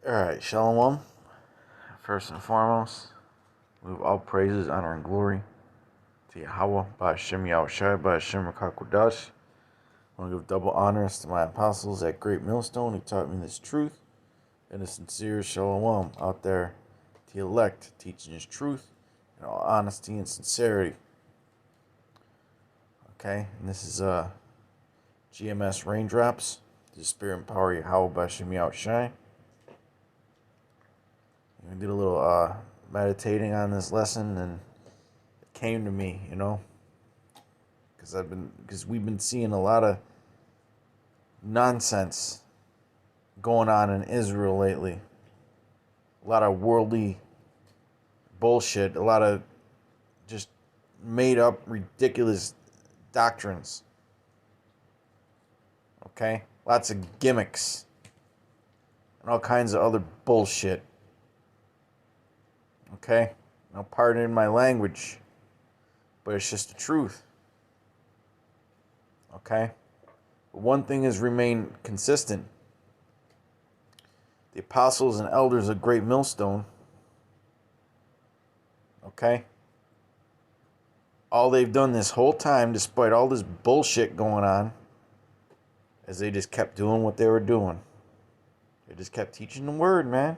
Alright, Shalom. First and foremost, we have all praises, honor, and glory to Yahweh, Ba'ashem Yahushai, Ba'ashem Rakakudash. I want to give double honors to my apostles at Great Millstone who taught me this truth, and a sincere Shalom out there to the elect, teaching his truth in all honesty and sincerity. Okay, and this is Gmsreigndrops, the spirit and power of Yahweh, Ba'ashem Yahushai. We did a little meditating on this lesson, and it came to me, because we've been seeing a lot of nonsense going on in Israel lately. A lot of worldly bullshit, a lot of just made up ridiculous doctrines. Okay? Lots of gimmicks and all kinds of other bullshit. Okay? Now, pardon my language, but it's just the truth. Okay? But one thing has remained consistent. The apostles and elders of Great Millstone, okay? All they've done this whole time, despite all this bullshit going on, is they just kept doing what they were doing. They just kept teaching the word, man.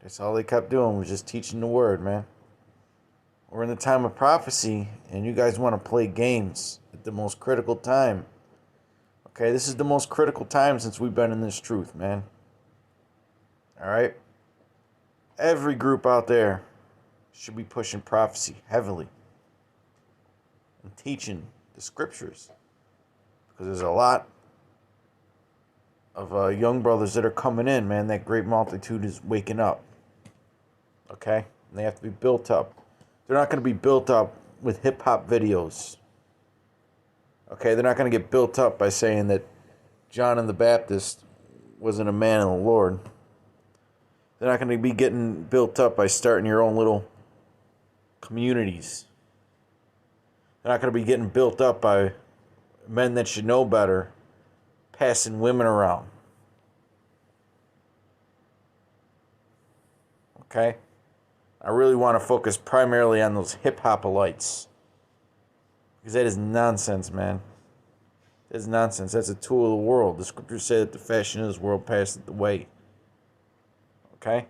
That's all they kept doing, was just teaching the word, man. We're in the time of prophecy, and you guys want to play games at the most critical time. Okay, this is the most critical time since we've been in this truth, man. Alright? Every group out there should be pushing prophecy heavily and teaching the scriptures. Because there's a lot of young brothers that are coming in, man. That great multitude is waking up. Okay? And they have to be built up. They're not going to be built up with hip-hop videos. Okay? They're not going to get built up by saying that John the Baptist wasn't a man of the Lord. They're not going to be getting built up by starting your own little communities. They're not going to be getting built up by men that should know better passing women around. Okay? I really want to focus primarily on those hip-hop-alites. Because that is nonsense, man. That is nonsense. That's a tool of the world. The scriptures say that the fashion of this world passeth away. Okay?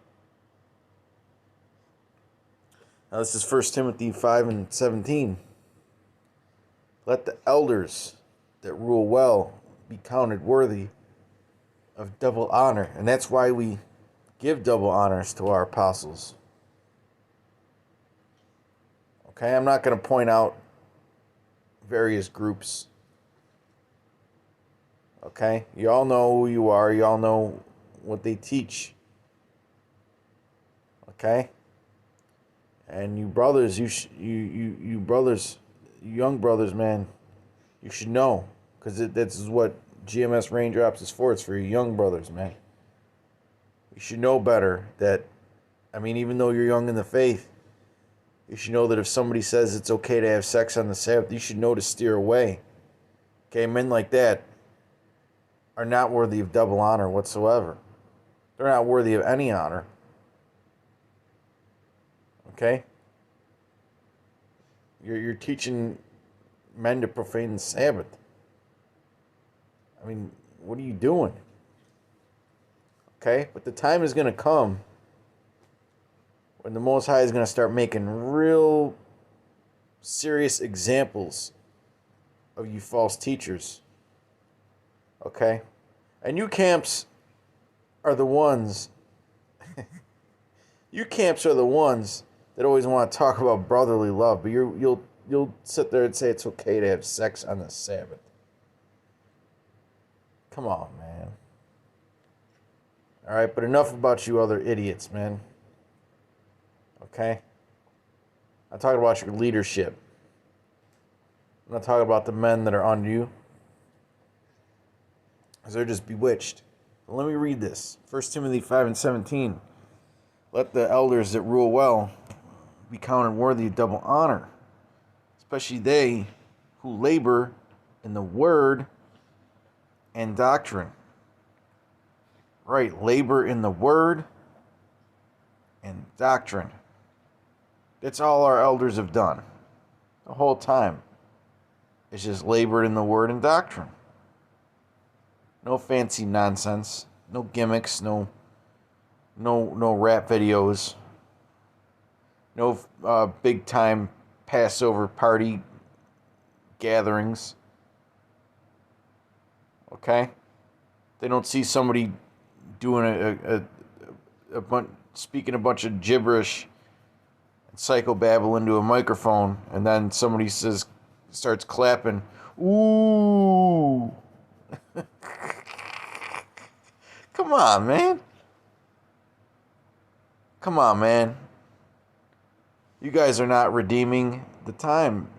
Now this is 1 Timothy 5:17. Let the elders that rule well be counted worthy of double honor. And that's why we give double honors to our apostles. Okay, I'm not going to point out various groups. Okay, you all know who you are. You all know what they teach. Okay, and you brothers, you brothers, young brothers, man, you should know, because this is what Gmsreigndrops is for. It's for you young brothers, man. You should know better that, even though you're young in the faith, you should know that if somebody says it's okay to have sex on the Sabbath, you should know to steer away. Okay, men like that are not worthy of double honor whatsoever. They're not worthy of any honor. Okay? You're teaching men to profane the Sabbath. What are you doing? Okay? But the time is going to come when the Most High is going to start making real serious examples of you false teachers. Okay? And you camps are the ones you camps are the ones that always want to talk about brotherly love, but you'll sit there and say it's okay to have sex on the Sabbath. Come on, man. Alright, but enough about you other idiots, man. Okay? I'm talking about your leadership. I'm not talking about the men that are under you, because they're just bewitched. But let me read this. 1 Timothy 5:17. Let the elders that rule well be counted worthy of double honor, especially they who labor in the word and doctrine. Right, labor in the word and doctrine. That's all our elders have done the whole time. It's just labored in the word and doctrine. No fancy nonsense, no gimmicks, no rap videos, no big time Passover party gatherings. Okay, they don't see somebody doing a bunch, speaking a bunch of gibberish and psychobabble into a microphone, and then somebody starts clapping. Ooh. Come on, man. Come on, man. You guys are not redeeming the time.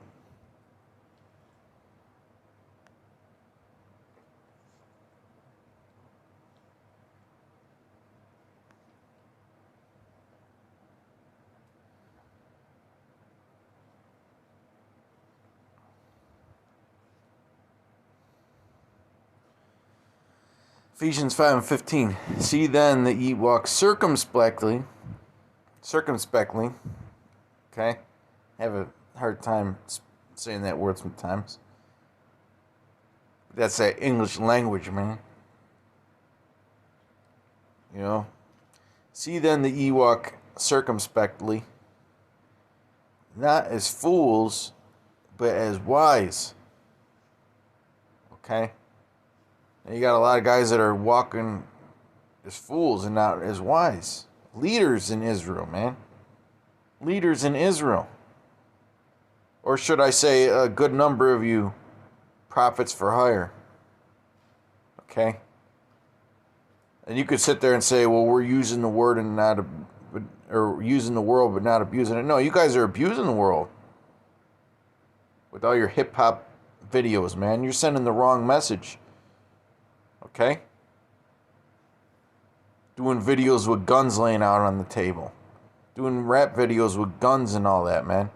Ephesians 5:15. See then that ye walk circumspectly. Okay? I have a hard time saying that word sometimes. That's that English language, man. You know? See then that ye walk circumspectly, not as fools, but as wise. Okay? And you got a lot of guys that are walking as fools and not as wise. Leaders in Israel, man. Leaders in Israel. Or should I say, a good number of you prophets for hire. Okay? And you could sit there and say, well, we're using the word and not, or using the world but not abusing it. No, you guys are abusing the world with all your hip hop videos, man. You're sending the wrong message. Okay? Doing videos with guns laying out on the table. Doing rap videos with guns and all that, man.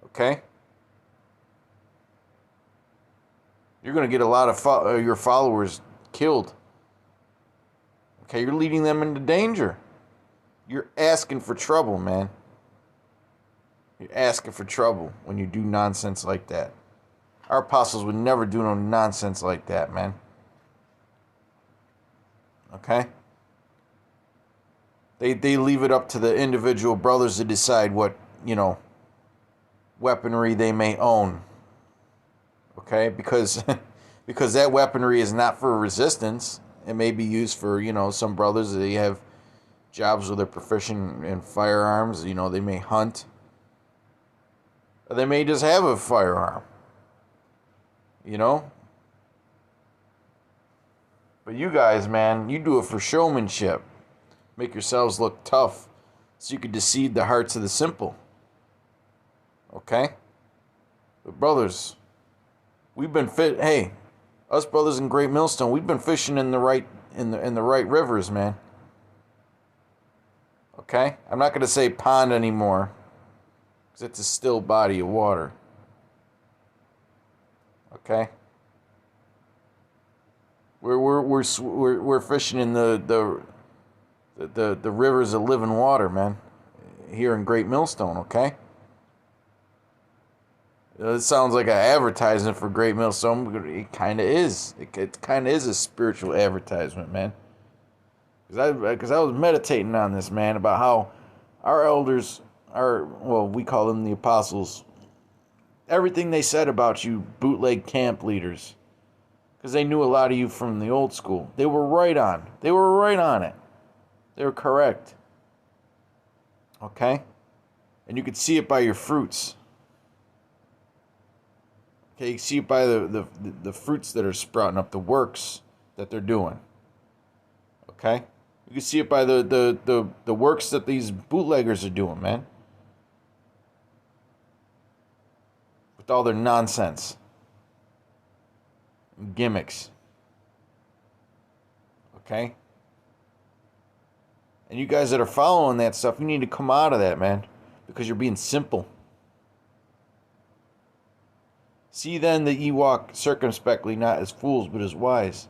Okay? You're going to get a lot of your followers killed. Okay, you're leading them into danger. You're asking for trouble, man. You're asking for trouble when you do nonsense like that. Our apostles would never do no nonsense like that, man. Okay? They leave it up to the individual brothers to decide what, weaponry they may own. Okay? Because that weaponry is not for resistance. It may be used for, some brothers, they have jobs where they're proficient in firearms. They may hunt. Or they may just have a firearm. But you guys, man, you do it for showmanship. Make yourselves look tough so you can deceive the hearts of the simple. Okay? But brothers, we've been us brothers in Great Millstone, we've been fishing in the right rivers, man. Okay? I'm not going to say pond anymore, because it's a still body of water. Okay? We're fishing in the rivers of living water, man. Here in Great Millstone, okay? It sounds like an advertisement for Great Millstone. It kind of is. It kind of is a spiritual advertisement, man. Because I was meditating on this, man, about how our elders we call them the apostles. Everything they said about you bootleg camp leaders, because they knew a lot of you from the old school. They were right on. They were right on it. They were correct. Okay? And you could see it by your fruits. Okay, you see it by the fruits that are sprouting up, the works that they're doing. Okay? You can see it by the works that these bootleggers are doing, man. With all their nonsense. And gimmicks. Okay? And you guys that are following that stuff, you need to come out of that, man. Because you're being simple. See then that ye walk circumspectly, not as fools, but as wise.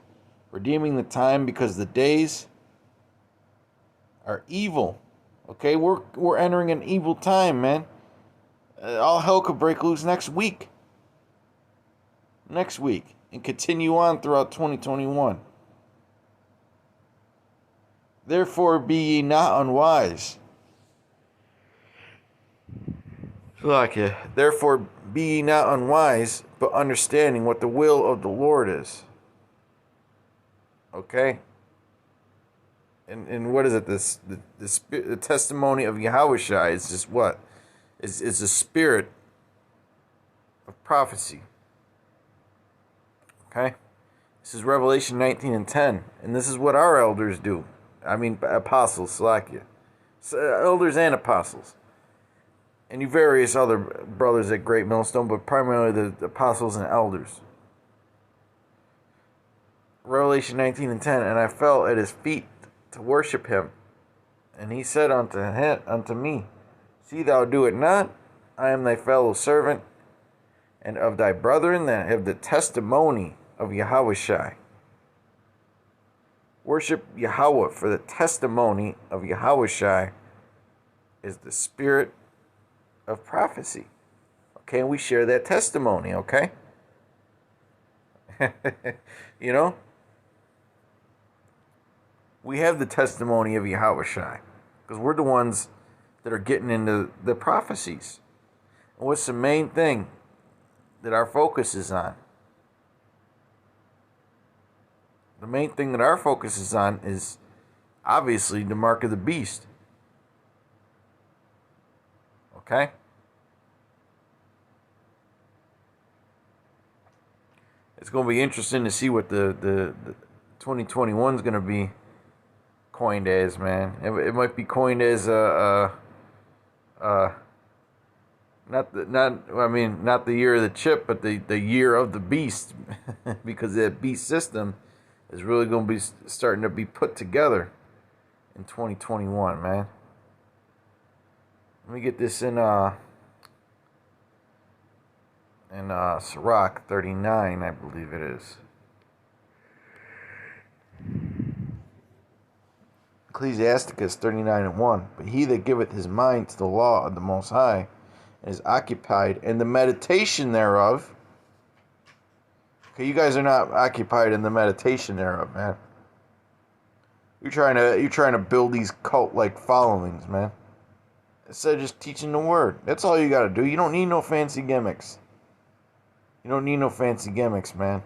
redeeming the time because the days are evil. Okay, we're entering an evil time, man. All hell could break loose next week. And continue on throughout 2021. Therefore be ye not unwise. Therefore be ye not unwise, but understanding what the will of the Lord is. Okay? And what is it? The testimony of Yahushua is just what? It's the spirit of prophecy. Okay? This is Revelation 19 and 10. And this is what our elders do. I mean, apostles, elders and apostles. And you various other brothers at Great Millstone, but primarily the apostles and elders. Revelation 19 and 10. And I fell at his feet to worship him. And he said unto me, See thou do it not. I am thy fellow servant, and of thy brethren that have the testimony of Yahushua. Worship Yahweh, for the testimony of Yahushua is the spirit of prophecy. Okay, and we share that testimony, okay? You know? We have the testimony of Yahushua, because we're the ones that are getting into the prophecies. And what's the main thing that our focus is on? The main thing that our focus is on is obviously the mark of the beast. Okay? It's going to be interesting to see what the 2021 is going to be coined as, man. It might be coined as not the year of the chip, but the year of the beast, because that beast system is really going to be starting to be put together in 2021, man. Let me get this in Sirach 39, I believe it is. Ecclesiasticus 39 and 1. But he that giveth his mind to the law of the Most High and is occupied in the meditation thereof. Okay, you guys are not occupied in the meditation thereof, man. You're trying to build these cult-like followings, man. Instead of just teaching the word. That's all you got to do. You don't need no fancy gimmicks. You don't need no fancy gimmicks, man.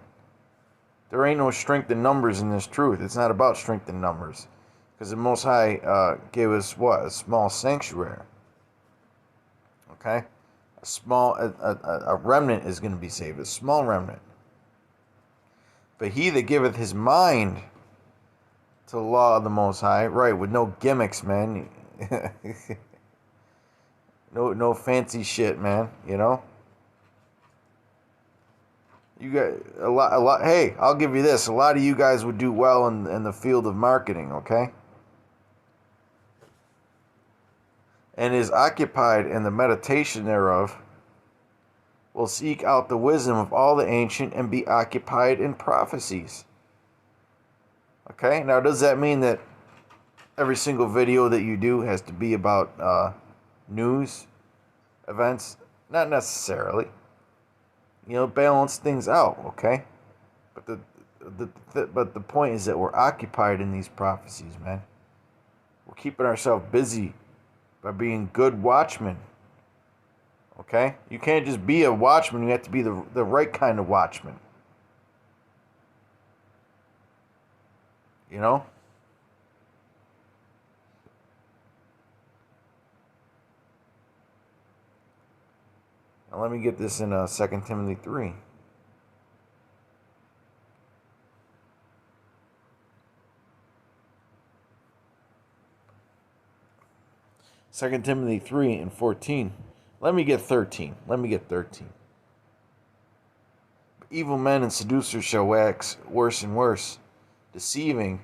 There ain't no strength in numbers in this truth. It's not about strength in numbers. Because the Most High gave us what? A small sanctuary. Okay? A remnant is going to be saved. A small remnant. But he that giveth his mind to the law of the Most High, right, with no gimmicks, man. No fancy shit, man, you know? You got a lot. Hey, I'll give you this. A lot of you guys would do well in the field of marketing, okay? And is occupied in the meditation thereof, will seek out the wisdom of all the ancient and be occupied in prophecies. Okay, now does that mean that every single video that you do has to be about news events? Not necessarily. You know, balance things out, okay? But the point is that we're occupied in these prophecies, man. We're keeping ourselves busy by being good watchmen. Okay? You can't just be a watchman, you have to be the right kind of watchman. You know? Now let me get this in 2 Timothy 3. Second Timothy 3 and 14. Let me get 13. Evil men and seducers shall wax worse and worse, deceiving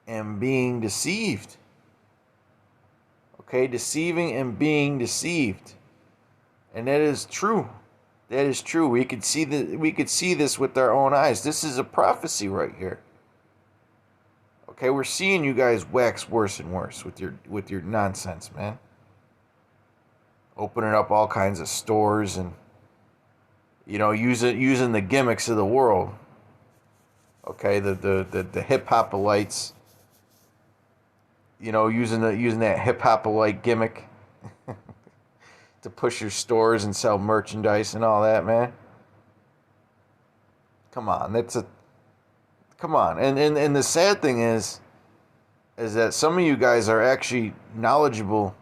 and being deceived. Okay, deceiving and being deceived. And that is true. That is true. We could see this with our own eyes. This is a prophecy right here. Okay, we're seeing you guys wax worse and worse with your nonsense, man. Opening up all kinds of stores and using the gimmicks of the world. Okay, the hip hopolites. Using that hip hopolite gimmick to push your stores and sell merchandise and all that, man. Come on, come on. And the sad thing is that some of you guys are actually knowledgeable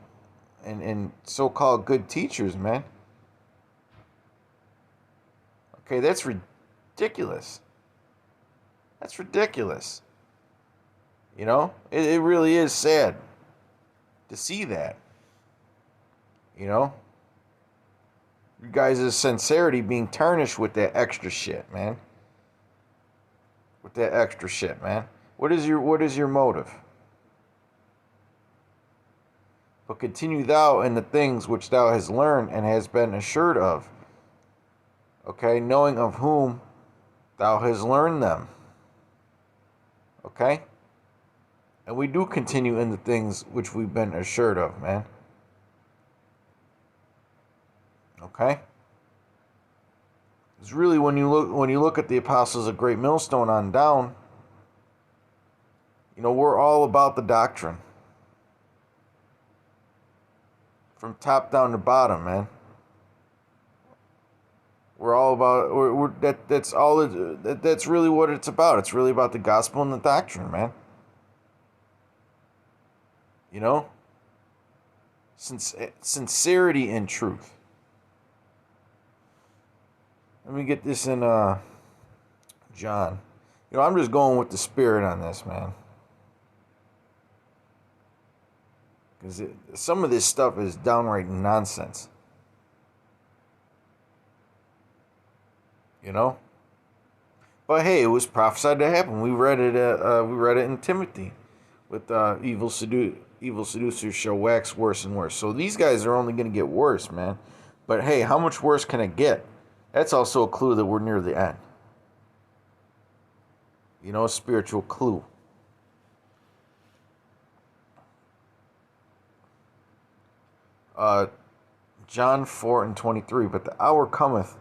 and so-called good teachers, man. Okay, that's ridiculous. That's ridiculous. It really is sad to see that. You guys' sincerity being tarnished with that extra shit, man. With that extra shit, man. What is your motive? But continue thou in the things which thou hast learned and hast been assured of. Okay, knowing of whom thou hast learned them. Okay? And we do continue in the things which we've been assured of, man. Okay? It's really when you look at the apostles of Great Millstone on down, we're all about the doctrine. From top down to bottom, man. We're all about that's really what it's about. It's really about the gospel and the doctrine, man. Sincerity and truth. Let me get this in John. I'm just going with the Spirit on this, man. Because some of this stuff is downright nonsense. But hey, it was prophesied to happen. We read it in Timothy, with evil seducers shall wax worse and worse. So these guys are only going to get worse, man. But hey, how much worse can it get? That's also a clue that we're near the end. A spiritual clue. John 4:23. But the hour cometh,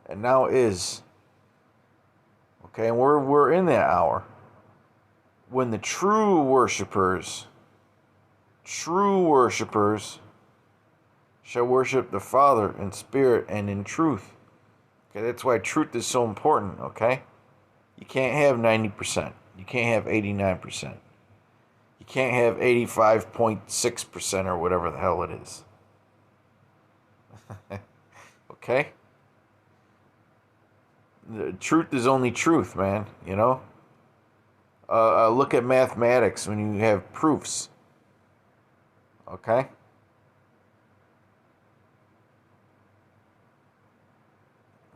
and now is. Okay, and we're in that hour when the true worshipers shall worship the Father in spirit and in truth. Okay, that's why truth is so important, okay? You can't have 90%. You can't have 89%. You can't have 85.6% or whatever the hell it is. Okay? The truth is only truth, man, look at mathematics when you have proofs. Okay?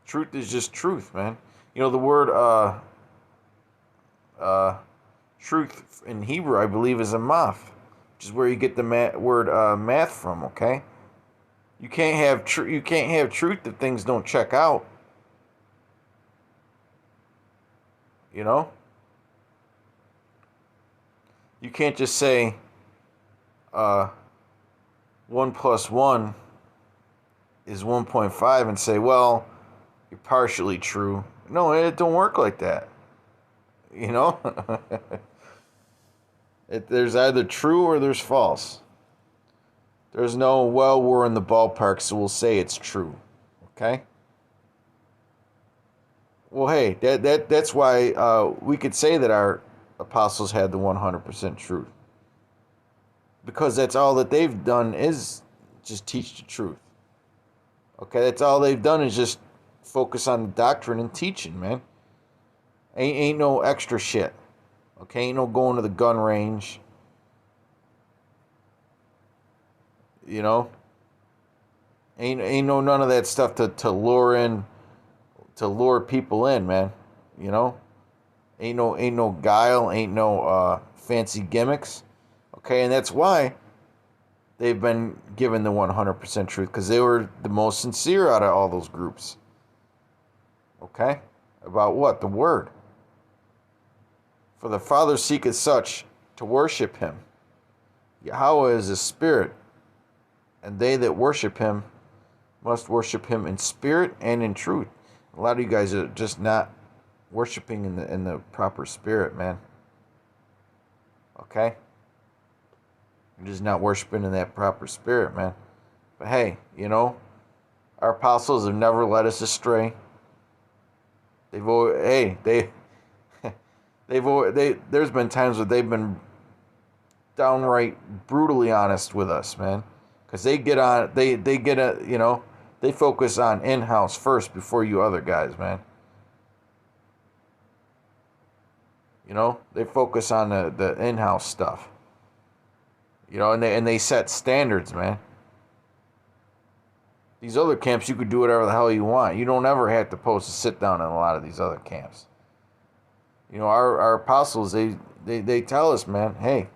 Truth is just truth, man. The word truth in Hebrew, I believe, is a math, which is where you get the word math from, okay? You can't have truth if things don't check out. You can't just say 1 + 1 is 1.5 and say, well, you're partially true. No, it don't work like that. There's either true or there's false. There's no, well, we're in the ballpark, so we'll say it's true. Okay? Well, hey, that's why we could say that our apostles had the 100% truth. Because that's all that they've done is just teach the truth. Okay, that's all they've done is just focus on the doctrine and teaching, man. Ain't no extra shit. Okay, ain't no going to the gun range. Ain't no none of that stuff to lure people in, man. Ain't no guile, ain't no fancy gimmicks. Okay, and that's why they've been given the 100% truth, because they were the most sincere out of all those groups. Okay? About what? The Word. For the Father seeketh such to worship him. Yahweh is a spirit, and they that worship him must worship him in spirit and in truth. A lot of you guys are just not worshiping in the proper spirit, man. Okay? You're just not worshiping in that proper spirit, man. But hey, you know, our apostles have never led us astray. They've always, there's been times where they've been downright brutally honest with us, man. Because they get on, they get a, you know, they focus on in-house first before you other guys, man. You know, they focus on the in-house stuff. You know, and they set standards, man. These other camps, you could do whatever the hell you want. You don't ever have to post a sit down in a lot of these other camps. You know, our apostles, they tell us, man, hey,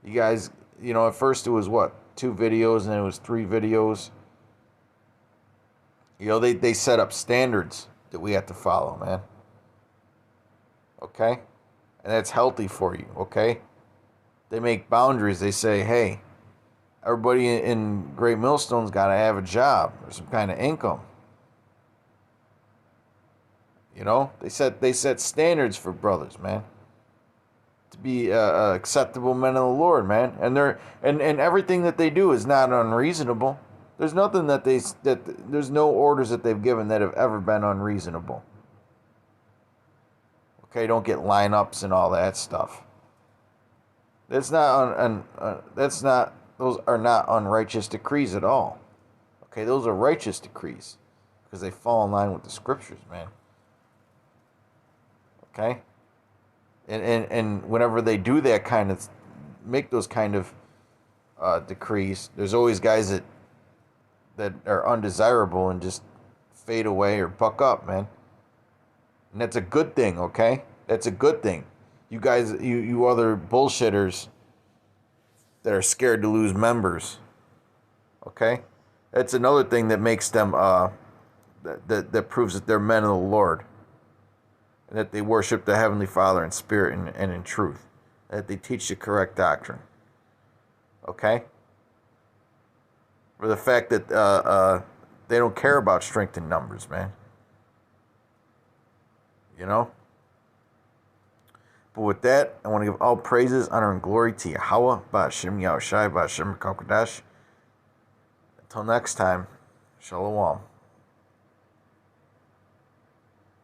you guys, you know, at first it was what, 2 videos, and then it was 3 videos. You know, they set up standards that we have to follow, man. Okay? And that's healthy for you, okay? They make boundaries. They say, hey, everybody in Great Millstone's got to have a job or some kind of income. You know, they set standards for brothers, man, to be acceptable men of the Lord, man. And everything that they do is not unreasonable. There's nothing there's no orders that they've given that have ever been unreasonable. Okay, don't get lineups and all that stuff. Those are not unrighteous decrees at all. Okay, those are righteous decrees because they fall in line with the scriptures, man. Okay? And whenever they do that kind of, make those kind of decrees, there's always guys that are undesirable and just fade away or buck up, man. And that's a good thing, okay? That's a good thing. You guys, you other bullshitters that are scared to lose members, okay? That's another thing that makes them, that proves that they're men of the Lord. And that they worship the Heavenly Father in spirit and in truth. That they teach the correct doctrine. Okay? For the fact that they don't care about strength in numbers, man. You know? But with that, I want to give all praises, honor, and glory to Yahweh, Ba'ashem Yahushai, Ba'ashem Kokodash. Until next time, Shalom.